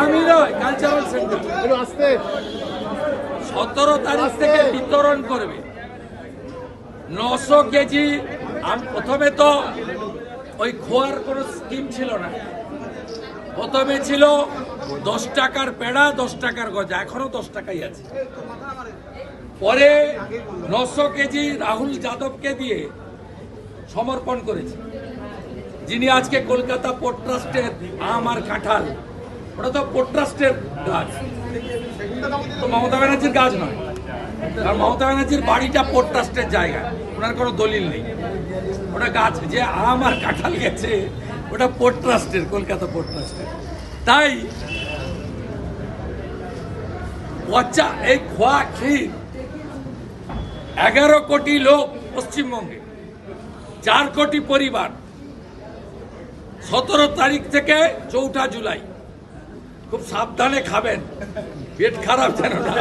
আমি নয়, cultural centre 17 তারিখ থেকে বিতরণ করবে 900 কেজি। প্রথমে তো ওই খোয়ার কোনো স্কিম ছিল না, প্রথমে ছিল 10 টাকার পেড়া 10 টাকার গজা, এখনো 10 টাকাই আছে। পরে 900 কেজি রাহুল যাদবকে দিয়ে সমর্পণ করেছে, যিনি আজকে কলকাতা পোর্ট ট্রাস্টের আম আর কাঁঠাল, ওটা তো পোর্ট ট্রাস্টের গাছ, তো মমতা ব্যানার্জির গাছ নয়। কারণ মমতা ব্যানার্জির বাড়িটা পোর্ট ট্রাস্টের জায়গা, ওনার কোনো দলিল নেই। ওটা গাছ, যে আম আর কাঁঠাল গেছে ওটা পোর্ট ট্রাস্টের, কলকাতা পোর্ট ট্রাস্টের। তাই এই খোয়া ক্ষীর 11 কোটি লোক পশ্চিমবঙ্গে, 4 কোটি পরিবার, 17 তারিখ থেকে 4 জুলাই খুব সাবধানে খাবেন, পেট খারাপ যেন না।